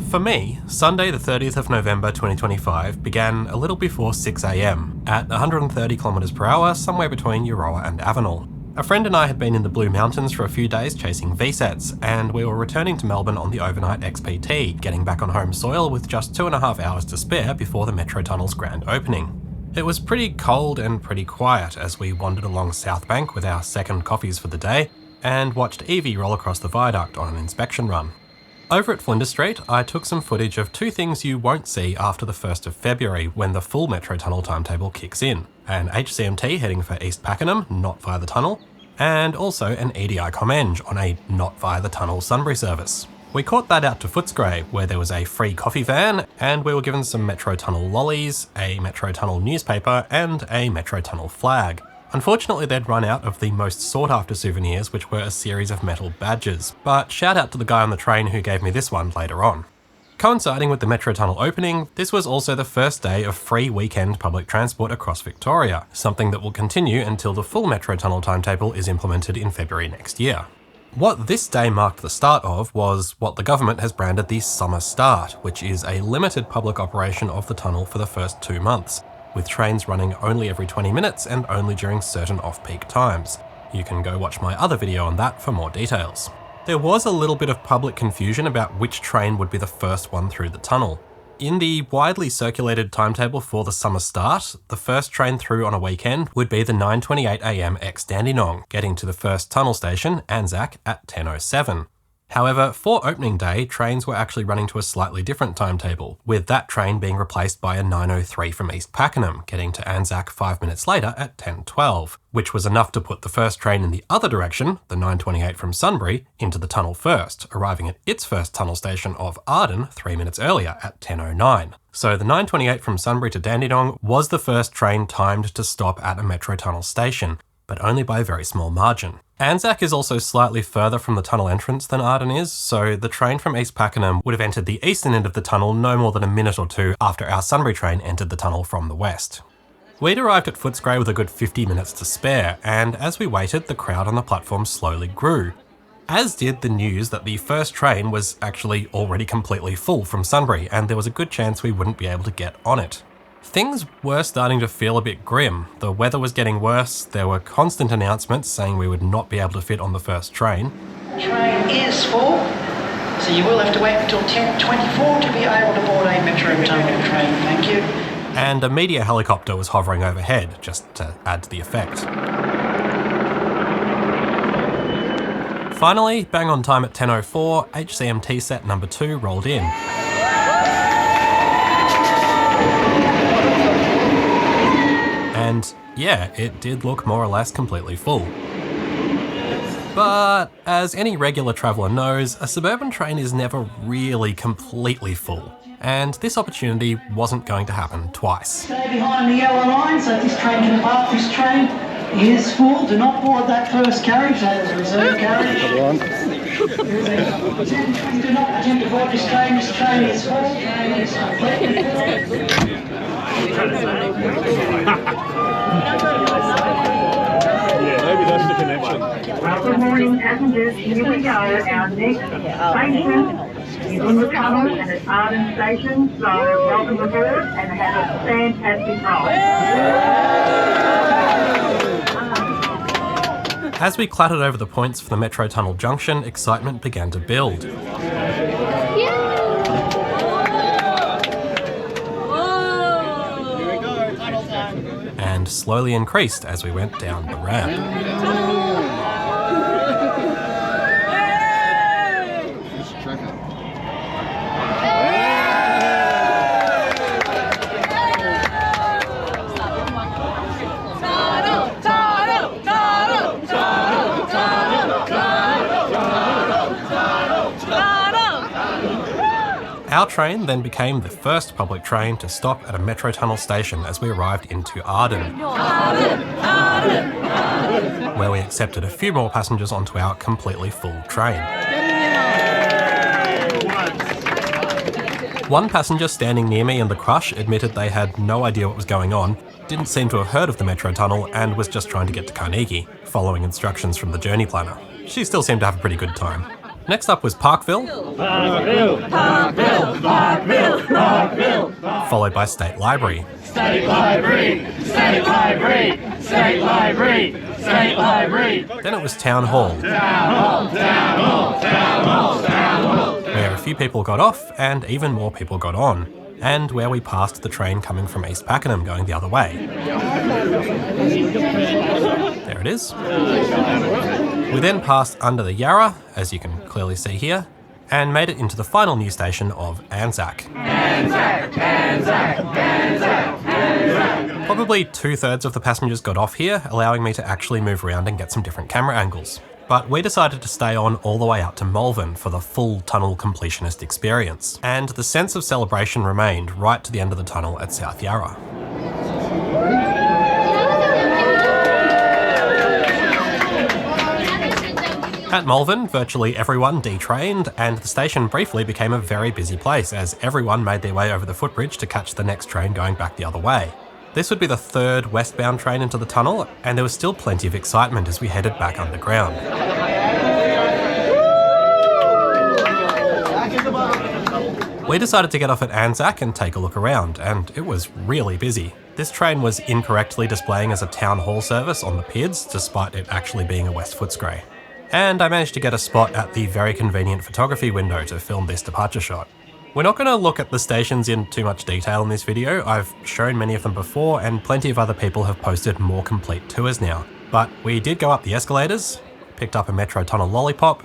For me, Sunday the 30th of November 2025 began a little before 6 AM at 130 kilometres per hour somewhere between Euroa and Avenel. A friend and I had been in the Blue Mountains for a few days chasing VSATs, and we were returning to Melbourne on the overnight XPT, getting back on home soil with just 2.5 hours to spare before the Metro Tunnel's grand opening. It was pretty cold and pretty quiet as we wandered along South Bank with our second coffees for the day and watched Evie roll across the viaduct on an inspection run. Over at Flinders Street, I took some footage of two things you won't see after the 1st of February when the full Metro Tunnel timetable kicks in. An HCMT heading for East Pakenham, not via the tunnel, and also an EDI Comenge on a not via the tunnel Sunbury service. We caught that out to Footscray, where there was a free coffee van, and we were given some Metro Tunnel lollies, a Metro Tunnel newspaper, and a Metro Tunnel flag. Unfortunately, they'd run out of the most sought-after souvenirs, which were a series of metal badges, but shout out to the guy on the train who gave me this one later on. Coinciding with the Metro Tunnel opening, this was also the first day of free weekend public transport across Victoria, something that will continue until the full Metro Tunnel timetable is implemented in February next year. What this day marked the start of was what the government has branded the Summer Start, which is a limited public operation of the tunnel for the first 2 months, with trains running only every 20 minutes and only during certain off-peak times. You can go watch my other video on that for more details. There was a little bit of public confusion about which train would be the first one through the tunnel. In the widely circulated timetable for the Summer Start, the first train through on a weekend would be the 9:28 AM ex-Dandenong, getting to the first tunnel station, Anzac, at 10:07. However, for opening day, trains were actually running to a slightly different timetable, with that train being replaced by a 9:03 from East Pakenham, getting to Anzac 5 minutes later at 10:12, which was enough to put the first train in the other direction, the 9:28 from Sunbury, into the tunnel first, arriving at its first tunnel station of Arden 3 minutes earlier at 10:09. So the 9:28 from Sunbury to Dandenong was the first train timed to stop at a Metro Tunnel station, but only by a very small margin. Anzac is also slightly further from the tunnel entrance than Arden is, so the train from East Pakenham would have entered the eastern end of the tunnel no more than a minute or two after our Sunbury train entered the tunnel from the west. We'd arrived at Footscray with a good 50 minutes to spare, and as we waited, the crowd on the platform slowly grew. As did the news that the first train was actually already completely full from Sunbury, and there was a good chance we wouldn't be able to get on it. Things were starting to feel a bit grim. The weather was getting worse, there were constant announcements saying we would not be able to fit on the first train. Train is full, so you will have to wait until 10:24 to be able to board a Metro Tunnel train, thank you. And a media helicopter was hovering overhead, just to add to the effect. Finally, bang on time at 10:04, HCMT set number 2 rolled in. And yeah, it did look more or less completely full. But as any regular traveller knows, a suburban train is never really completely full, and this opportunity wasn't going to happen twice. Stay behind the yellow line so this train can depart. This train is full. Do not board that first carriage, that is a reserve carriage. Do not attempt to board this train. This train is full. Train is completely full. Maybe that's the connection. Good morning, passengers. Here we go. Our next station is in the tunnel and at Arden Station. So welcome aboard and have a fantastic ride. As we clattered over the points for the Metro Tunnel junction, excitement began to build. And slowly increased as we went down the ramp. Our train then became the first public train to stop at a Metro Tunnel station as we arrived into Arden, where we accepted a few more passengers onto our completely full train. One passenger standing near me in the crush admitted they had no idea what was going on, didn't seem to have heard of the Metro Tunnel, and was just trying to get to Carnegie, following instructions from the journey planner. She still seemed to have a pretty good time. Next up was Parkville, followed by State Library. State Library! State Library! State Library! State Library! Then it was Town Hall, where a few people got off and even more people got on, and where we passed the train coming from East Pakenham going the other way. There it is. We then passed under the Yarra, as you can clearly see here, and made it into the final new station of Anzac. Probably 2/3 of the passengers got off here, allowing me to actually move around and get some different camera angles. But we decided to stay on all the way out to Malvern for the full tunnel completionist experience, and the sense of celebration remained right to the end of the tunnel at South Yarra. At Malvern, virtually everyone detrained, and the station briefly became a very busy place as everyone made their way over the footbridge to catch the next train going back the other way. This would be the third westbound train into the tunnel, and there was still plenty of excitement as we headed back underground. We decided to get off at Anzac and take a look around, and it was really busy. This train was incorrectly displaying as a town hall service on the PIDS, despite it actually being a West Footscray. And I managed to get a spot at the very convenient photography window to film this departure shot. We're not going to look at the stations in too much detail in this video. I've shown many of them before, and plenty of other people have posted more complete tours now. But we did go up the escalators, picked up a Metro Tunnel lollipop,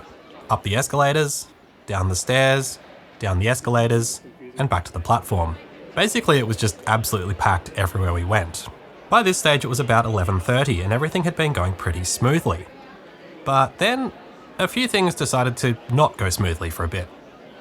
up the escalators, down the stairs, down the escalators, and back to the platform. Basically, it was just absolutely packed everywhere we went. By this stage, it was about 11:30, and everything had been going pretty smoothly. But then, a few things decided to not go smoothly for a bit.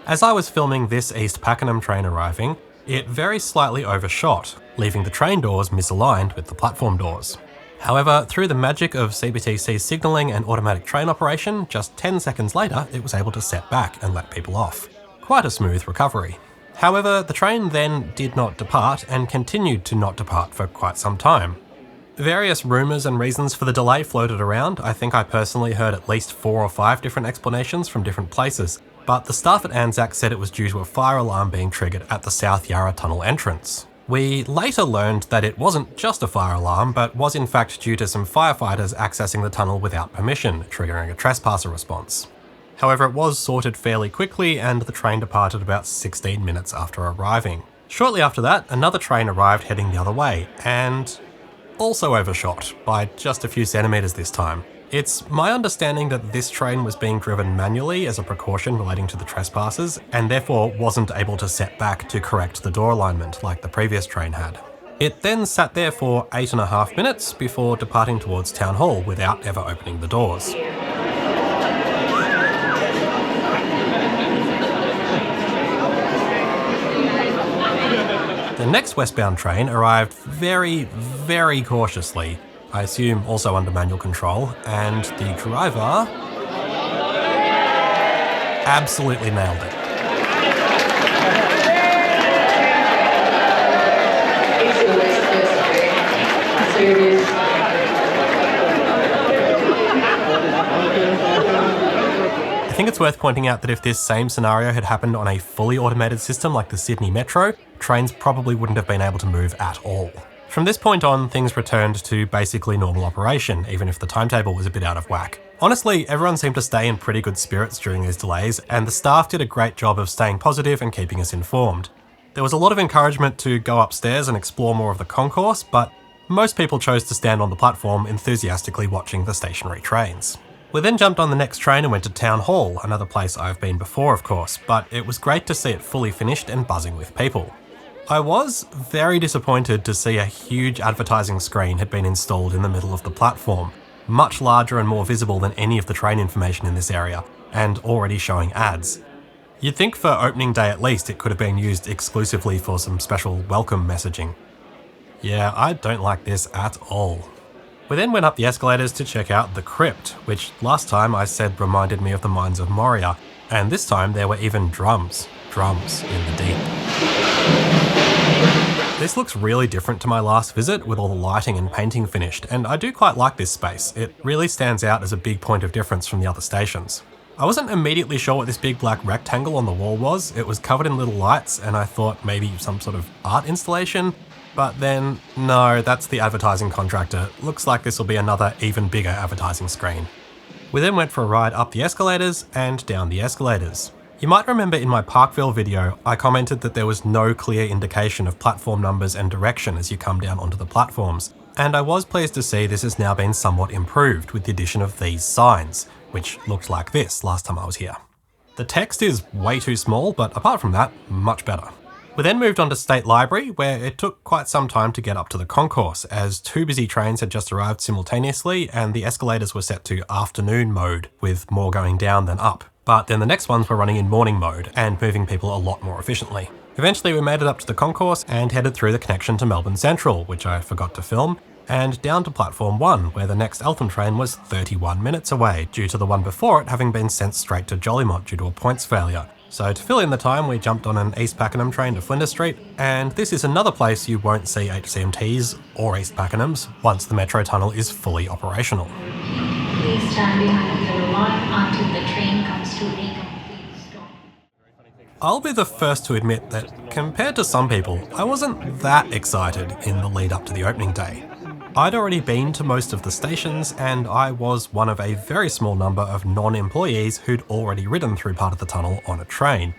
As I was filming this East Pakenham train arriving, it very slightly overshot, leaving the train doors misaligned with the platform doors. However, through the magic of CBTC signalling and automatic train operation, just 10 seconds later, it was able to set back and let people off. Quite a smooth recovery. However, the train then did not depart and continued to not depart for quite some time. Various rumours and reasons for the delay floated around. I think I personally heard at least 4 or 5 different explanations from different places, but the staff at Anzac said it was due to a fire alarm being triggered at the South Yarra tunnel entrance. We later learned that it wasn't just a fire alarm, but was in fact due to some firefighters accessing the tunnel without permission, triggering a trespasser response. However, it was sorted fairly quickly and the train departed about 16 minutes after arriving. Shortly after that, another train arrived heading the other way, and also overshot by just a few centimetres this time. It's my understanding that this train was being driven manually as a precaution relating to the trespassers, and therefore wasn't able to set back to correct the door alignment like the previous train had. It then sat there for 8.5 minutes before departing towards Town Hall without ever opening the doors. The next westbound train arrived very, very cautiously, I assume also under manual control, and the driver absolutely nailed it. I think it's worth pointing out that if this same scenario had happened on a fully automated system like the Sydney Metro, trains probably wouldn't have been able to move at all. From this point on, things returned to basically normal operation, even if the timetable was a bit out of whack. Honestly, everyone seemed to stay in pretty good spirits during these delays, and the staff did a great job of staying positive and keeping us informed. There was a lot of encouragement to go upstairs and explore more of the concourse, but most people chose to stand on the platform enthusiastically watching the stationary trains. We then jumped on the next train and went to Town Hall, another place I've been before of course, but it was great to see it fully finished and buzzing with people. I was very disappointed to see a huge advertising screen had been installed in the middle of the platform, much larger and more visible than any of the train information in this area, and already showing ads. You'd think for opening day at least it could have been used exclusively for some special welcome messaging. Yeah, I don't like this at all. We then went up the escalators to check out the crypt, which last time I said reminded me of the mines of Moria, and this time there were even drums in the deep. This looks really different to my last visit with all the lighting and painting finished, and I do quite like this space. It really stands out as a big point of difference from the other stations. I wasn't immediately sure what this big black rectangle on the wall was. It was covered in little lights and I thought maybe some sort of art installation. But then, no, that's the advertising contractor. Looks like this will be another even bigger advertising screen. We then went for a ride up the escalators and down the escalators. You might remember in my Parkville video, I commented that there was no clear indication of platform numbers and direction as you come down onto the platforms. And I was pleased to see this has now been somewhat improved with the addition of these signs, which looked like this last time I was here. The text is way too small, but apart from that, much better. We then moved on to State Library, where it took quite some time to get up to the concourse, as two busy trains had just arrived simultaneously and the escalators were set to afternoon mode, with more going down than up. But then the next ones were running in morning mode and moving people a lot more efficiently. Eventually we made it up to the concourse and headed through the connection to Melbourne Central, which I forgot to film, and down to platform 1, where the next Eltham train was 31 minutes away, due to the one before it having been sent straight to Jolimont due to a points failure. So to fill in the time, we jumped on an East Pakenham train to Flinders Street, and this is another place you won't see HCMTs or East Pakenhams once the Metro Tunnel is fully operational. Please stand behind the yellow line until the train comes to a complete stop. I'll be the first to admit that, compared to some people, I wasn't that excited in the lead up to the opening day. I'd already been to most of the stations, and I was one of a very small number of non-employees who'd already ridden through part of the tunnel on a train.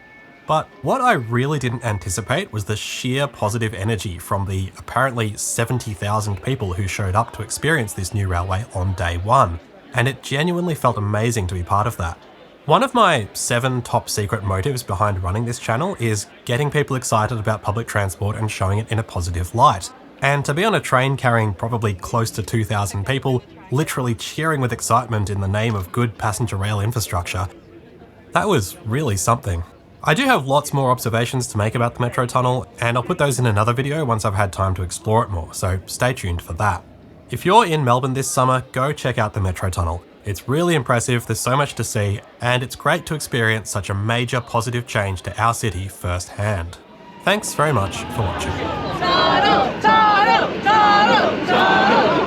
But what I really didn't anticipate was the sheer positive energy from the apparently 70,000 people who showed up to experience this new railway on day one, and it genuinely felt amazing to be part of that. One of my 7 top secret motives behind running this channel is getting people excited about public transport and showing it in a positive light. And to be on a train carrying probably close to 2,000 people, literally cheering with excitement in the name of good passenger rail infrastructure, that was really something. I do have lots more observations to make about the Metro Tunnel, and I'll put those in another video once I've had time to explore it more, so stay tuned for that. If you're in Melbourne this summer, go check out the Metro Tunnel. It's really impressive, there's so much to see, and it's great to experience such a major positive change to our city firsthand. Thanks very much for watching. Tunnel, tunnel, tunnel, tunnel.